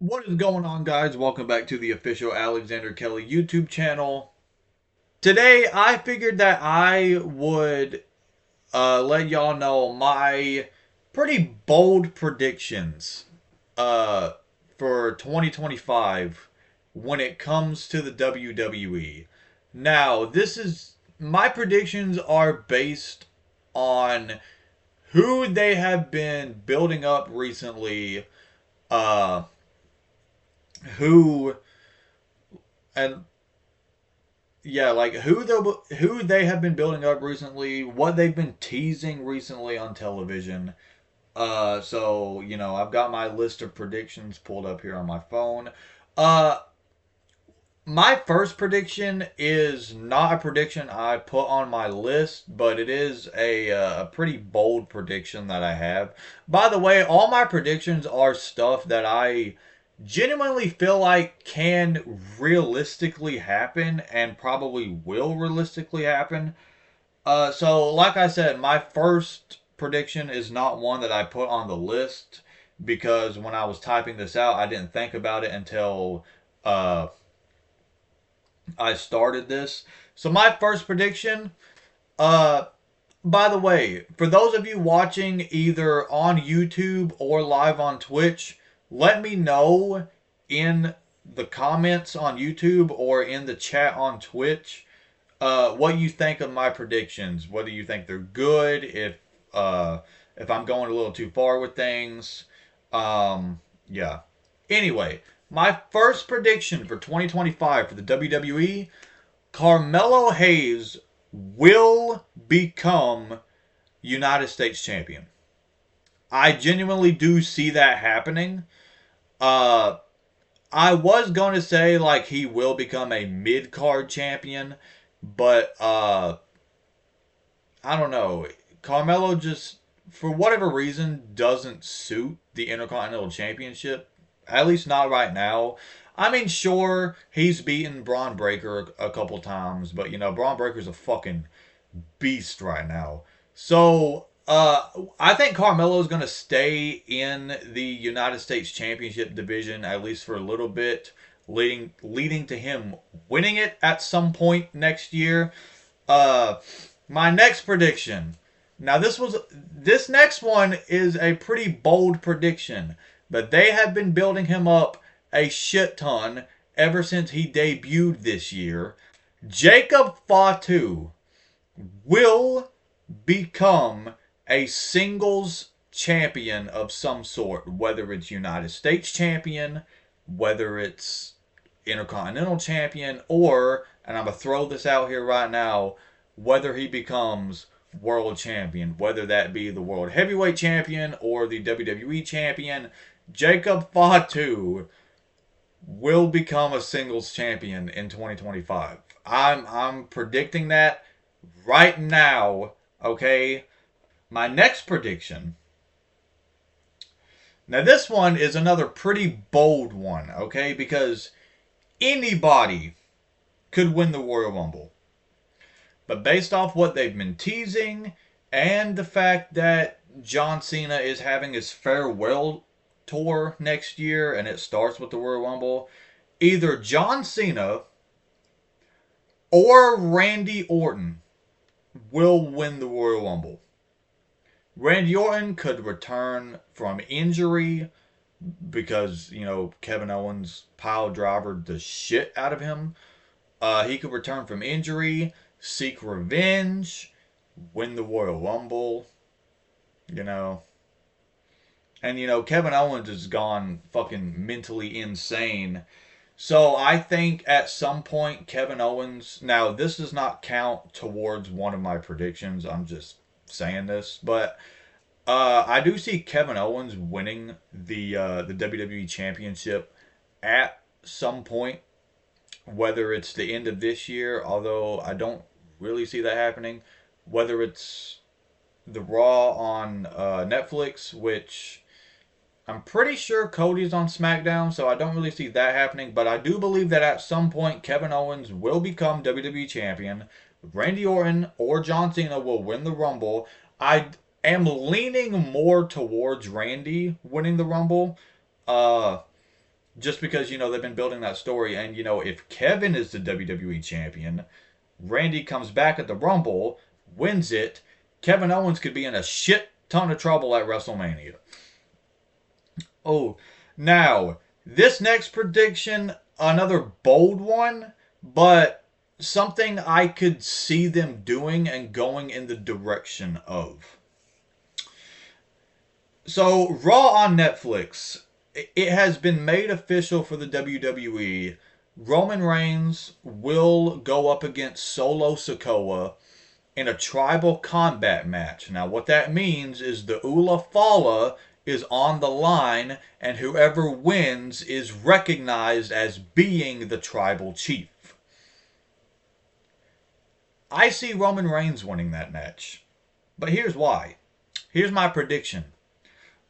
What is going on, guys? Welcome back to the official Alexander Kelly YouTube channel. Today, I figured that I would let y'all know my pretty bold predictions uh, for 2025 when it comes to the WWE. Now, my predictions are based on who they have been building up recently, uh, who and yeah, like who they have been building up recently, what they've been teasing recently on television. So I've got my list of predictions pulled up here on my phone. Uh, my first prediction is not a prediction I put on my list, but it is a pretty bold prediction that I have. By the way, all my predictions are stuff that I genuinely feel like can realistically happen and probably will realistically happen. So like I said, my first prediction is not one that I put on the list because when I was typing this out, I didn't think about it until uh, I started this. So my first prediction, uh, by the way, for those of you watching either on YouTube or live on Twitch, let me know in the comments on YouTube or in the chat on Twitch what you think of my predictions. Whether you think they're good, if I'm going a little too far with things. Yeah. Anyway, my first prediction for 2025 for the WWE, Carmelo Hayes will become United States champion. I genuinely do see that happening. Uh, I was going to say like he will become a mid card champion, but I don't know. Carmelo just for whatever reason doesn't suit the Intercontinental Championship. At least not right now. I mean, sure, he's beaten Braun Breaker a couple times, but Braun Breaker's a fucking beast right now. So, I think Carmelo is going to stay in the United States Championship division at least for a little bit, leading to him winning it at some point next year. Uh, my next prediction. Now, this next one is a pretty bold prediction, but they have been building him up a shit ton ever since he debuted this year. Jacob Fatu will become a singles champion of some sort, whether it's United States champion, whether it's Intercontinental champion, or, and I'm going to throw this out here right now, whether he becomes world champion, whether that be the world heavyweight champion or the WWE champion. Jacob Fatu will become a singles champion in 2025. I'm predicting that right now, okay? My next prediction. Now this one is another pretty bold one, okay? Because anybody could win the Royal Rumble. But based off what they've been teasing and the fact that John Cena is having his farewell tour next year and it starts with the Royal Rumble, either John Cena or Randy Orton will win the Royal Rumble. Randy Orton could return from injury because, Kevin Owens pile drivered the shit out of him. He could return from injury, seek revenge, win the Royal Rumble, you know. And, Kevin Owens has gone fucking mentally insane. So I think at some point, Kevin Owens. Now, this does not count towards one of my predictions. I'm just saying this. But I do see Kevin Owens winning the WWE Championship at some point, whether it's the end of this year, although I don't really see that happening, whether it's the Raw on Netflix, which I'm pretty sure Cody's on SmackDown, so I don't really see that happening, but I do believe that at some point Kevin Owens will become WWE Champion. Randy Orton or John Cena will win the Rumble. I am leaning more towards Randy winning the Rumble. Uh, just because, they've been building that story. And, if Kevin is the WWE champion, Randy comes back at the Rumble, wins it, Kevin Owens could be in a shit ton of trouble at WrestleMania. Oh, now, this next prediction, another bold one, but something I could see them doing and going in the direction of. So, Raw on Netflix, it has been made official for the WWE. Roman Reigns will go up against Solo Sikoa in a tribal combat match. Now, what that means is the Ula Fala is on the line, and whoever wins is recognized as being the tribal chief. I see Roman Reigns winning that match. But here's why. Here's my prediction.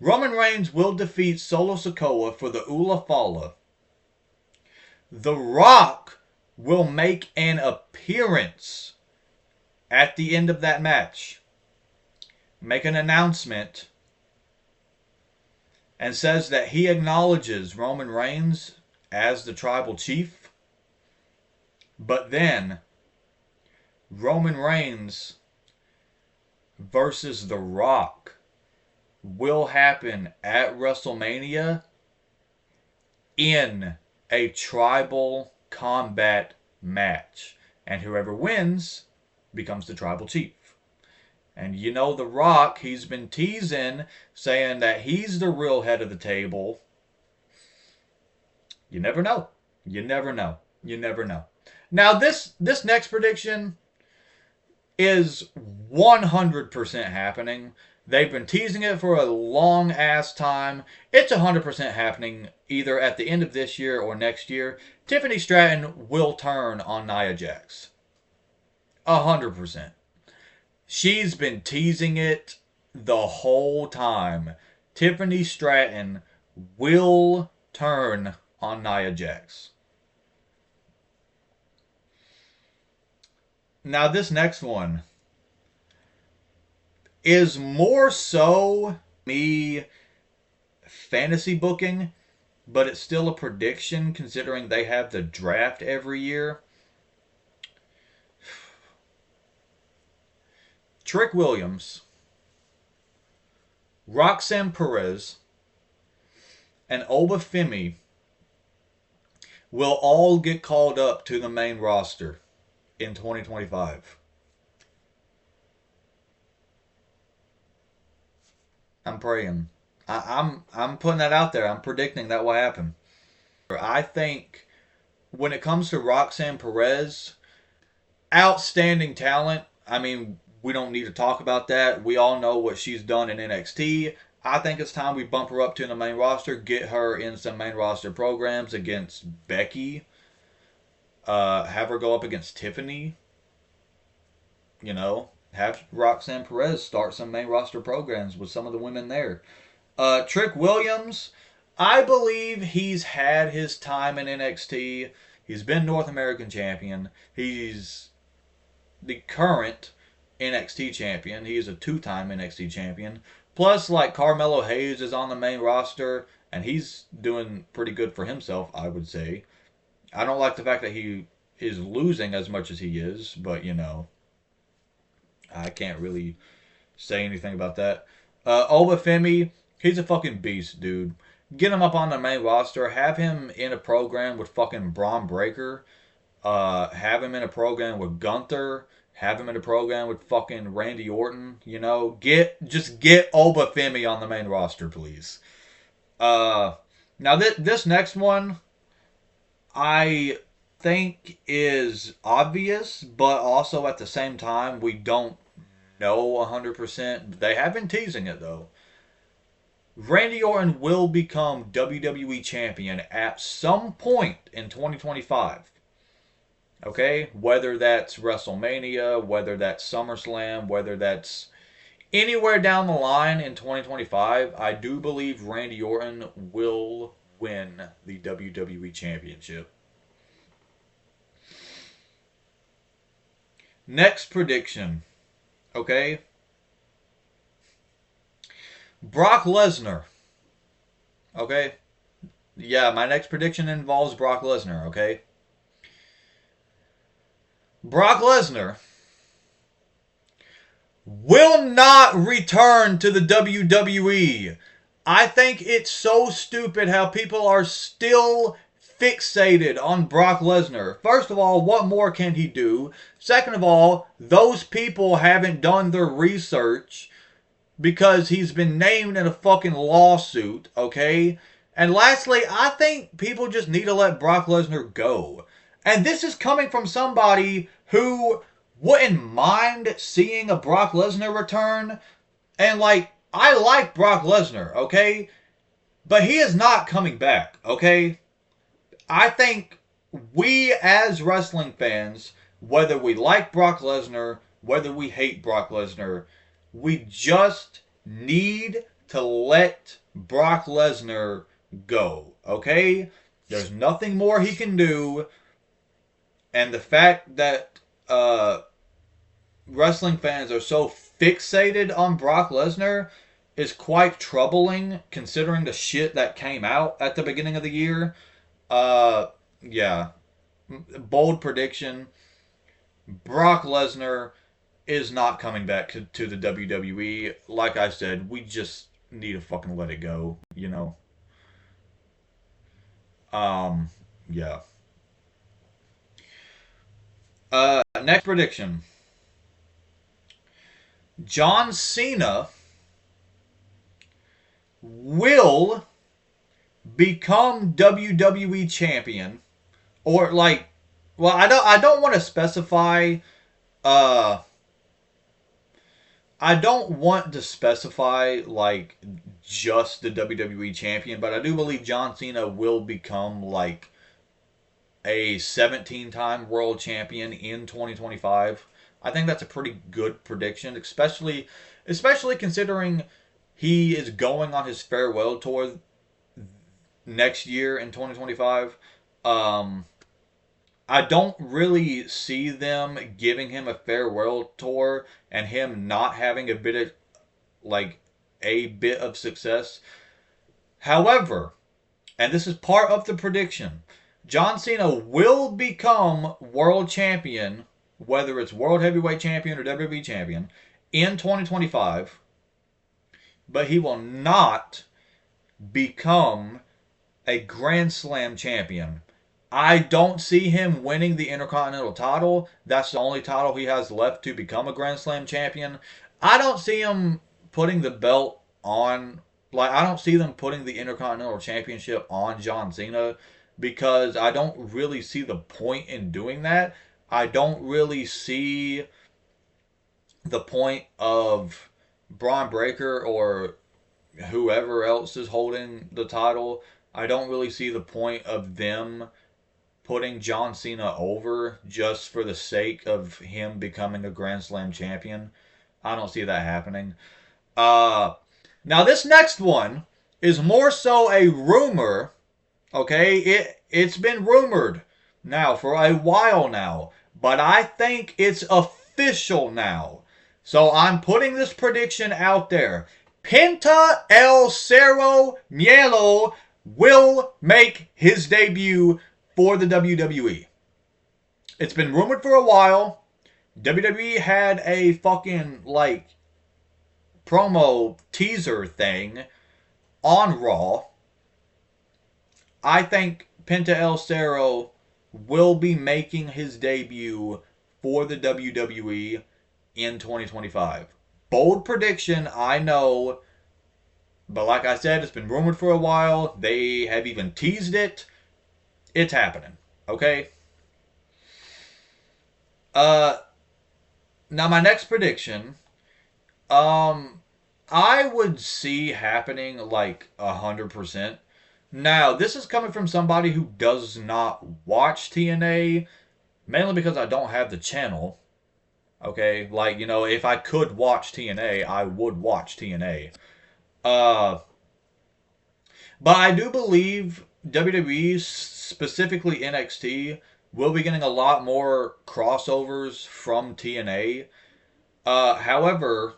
Roman Reigns will defeat Solo Sikoa for the Ula Fala. The Rock will make an appearance at the end of that match. Make an announcement and says that he acknowledges Roman Reigns as the tribal chief. But then, Roman Reigns versus The Rock will happen at WrestleMania in a tribal combat match. And whoever wins becomes the tribal chief. And The Rock, he's been teasing, saying that he's the real head of the table. You never know. You never know. You never know. Now, this next prediction is 100% happening. They've been teasing it for a long ass time. It's 100% happening either at the end of this year or next year. Tiffany Stratton will turn on Nia Jax. 100%. She's been teasing it the whole time. Tiffany Stratton will turn on Nia Jax. Now, this next one is more so me fantasy booking, but it's still a prediction considering they have the draft every year. Trick Williams, Roxanne Perez, and Oba Femi will all get called up to the main roster in 2025. I'm praying. I'm putting that out there. I'm predicting that will happen. I think when it comes to Roxanne Perez, outstanding talent. I mean, we don't need to talk about that. We all know what she's done in NXT. I think it's time we bump her up to the main roster, get her in some main roster programs against Becky. Have her go up against Tiffany. Have Roxanne Perez start some main roster programs with some of the women there. Trick Williams, I believe he's had his time in NXT. He's been North American champion. He's the current NXT champion. He is a two-time NXT champion. Plus, Carmelo Hayes is on the main roster, and he's doing pretty good for himself, I would say. I don't like the fact that he is losing as much as he is, but, I can't really say anything about that. Oba Femi, he's a fucking beast, dude. Get him up on the main roster. Have him in a program with fucking Braun Breaker. Have him in a program with Gunther. Have him in a program with fucking Randy Orton. Just get Oba Femi on the main roster, please. Now this next one, I think is obvious, but also at the same time, we don't know 100%. They have been teasing it, though. Randy Orton will become WWE Champion at some point in 2025. Okay? Whether that's WrestleMania, whether that's SummerSlam, whether that's anywhere down the line in 2025, I do believe Randy Orton will win the WWE Championship. Next prediction. Okay? Brock Lesnar. Okay? Yeah, my next prediction involves Brock Lesnar, okay? Brock Lesnar will not return to the WWE. I think it's so stupid how people are still fixated on Brock Lesnar. First of all, what more can he do? Second of all, those people haven't done their research because he's been named in a fucking lawsuit, okay? And lastly, I think people just need to let Brock Lesnar go. And this is coming from somebody who wouldn't mind seeing a Brock Lesnar return. And like, I like Brock Lesnar, okay? But he is not coming back, okay? I think we as wrestling fans, whether we like Brock Lesnar, whether we hate Brock Lesnar, we just need to let Brock Lesnar go, okay? There's nothing more he can do. And the fact that wrestling fans are so fixated on Brock Lesnar is quite troubling considering the shit that came out at the beginning of the year. Uh, yeah. Bold prediction. Brock Lesnar is not coming back to the WWE. Like I said, we just need to fucking let it go, you know? Um, yeah. Next prediction. John Cena will become WWE champion, or like, well, I don't want to specify. uh I don't want to specify like just the WWE champion, but I do believe John Cena will become like a 17-time world champion in 2025. I think that's a pretty good prediction, especially considering he is going on his farewell tour next year in 2025. Um, I don't really see them giving him a farewell tour and him not having like a bit of success. However, and this is part of the prediction, John Cena will become world champion, whether it's world heavyweight champion or WWE champion, in 2025, but he will not become a Grand Slam champion. I don't see him winning the Intercontinental title. That's the only title he has left to become a Grand Slam champion. I don't see him putting the belt on, like, I don't see them putting the Intercontinental Championship on John Cena because I don't really see the point in doing that. I don't really see the point of Braun Breaker or whoever else is holding the title. I don't really see the point of them putting John Cena over just for the sake of him becoming a Grand Slam champion. I don't see that happening. Uh, Now this next one is more so a rumor. Okay, it's been rumored now for a while now, but I think it's official now. So I'm putting this prediction out there. Penta El Cerro Mielo will make his debut for the WWE. It's been rumored for a while. WWE had a fucking like promo teaser thing on Raw. I think Penta El Cerro will be making his debut for the WWE in 2025. Bold prediction, I know. But like I said, it's been rumored for a while. They have even teased it. It's happening. Okay? Uh Now my next prediction, I would see happening like 100%. Now, this is coming from somebody who does not watch TNA, mainly because I don't have the channel. Okay, like, you know, if I could watch TNA, I would watch TNA. Uh, but I do believe WWE, specifically NXT, will be getting a lot more crossovers from TNA. However,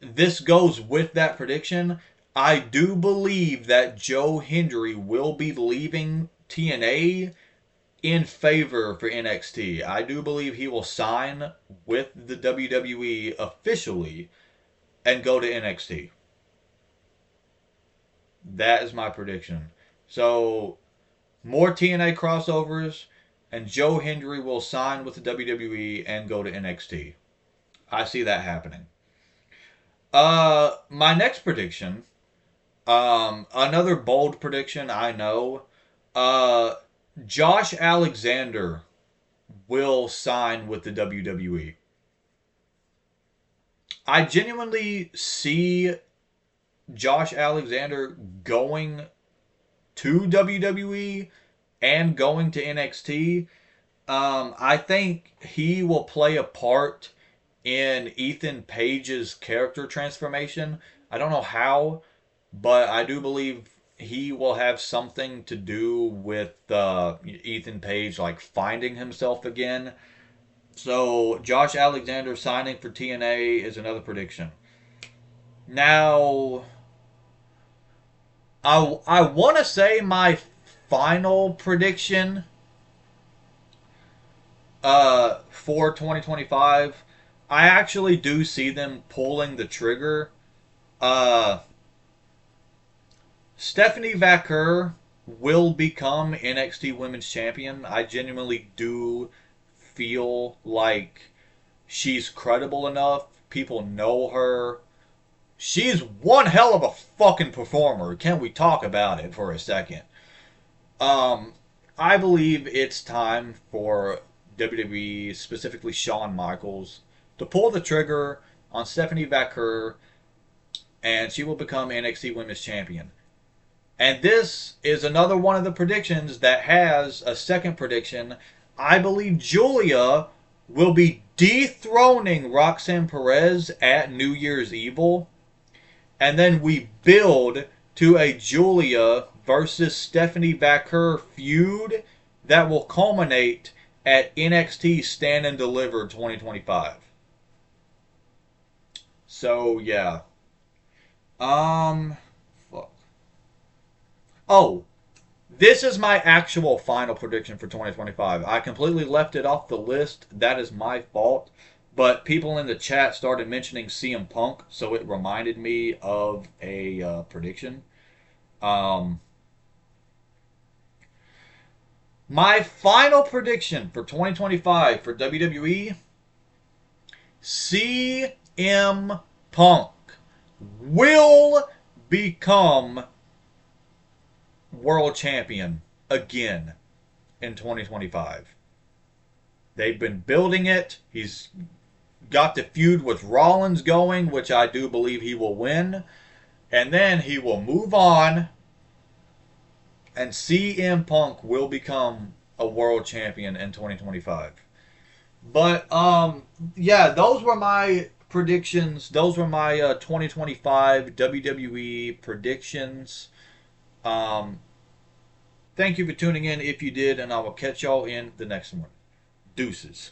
this goes with that prediction. I do believe that Joe Hendry will be leaving TNA in favor for NXT. I do believe he will sign with the WWE officially and go to NXT. That is my prediction. So, more TNA crossovers, and Joe Hendry will sign with the WWE and go to NXT. I see that happening. My next prediction, another bold prediction, I know. Uh, Josh Alexander will sign with the WWE. I genuinely see Josh Alexander going to WWE and going to NXT. I think he will play a part in Ethan Page's character transformation. I don't know how, but I do believe he will have something to do with Ethan Page like finding himself again. So Josh Alexander signing for TNA is another prediction. Now, I want to say my final prediction for 2025. I actually do see them pulling the trigger. Uh, Stephanie Vaquer will become NXT Women's Champion. I genuinely do feel like she's credible enough. People know her. She's one hell of a fucking performer. Can we talk about it for a second? Um, I believe it's time for WWE, specifically Shawn Michaels, to pull the trigger on Stephanie Vaquer, and she will become NXT Women's Champion. And this is another one of the predictions that has a second prediction. I believe Julia will be dethroning Roxanne Perez at New Year's Evil. And then we build to a Julia versus Stephanie Vaquer feud that will culminate at NXT Stand and Deliver 2025. So yeah. Fuck. Oh, this is my actual final prediction for 2025. I completely left it off the list. That is my fault. But people in the chat started mentioning CM Punk, so it reminded me of a prediction. Um, my final prediction for 2025 for WWE: CM Punk will become world champion again in 2025. They've been building it. He's got the feud with Rollins going, which I do believe he will win. And then he will move on, and CM Punk will become a world champion in 2025. But yeah, those were my predictions. Those were my 2025 WWE predictions. Um, Thank you for tuning in if you did, and I will catch y'all in the next one. Deuces.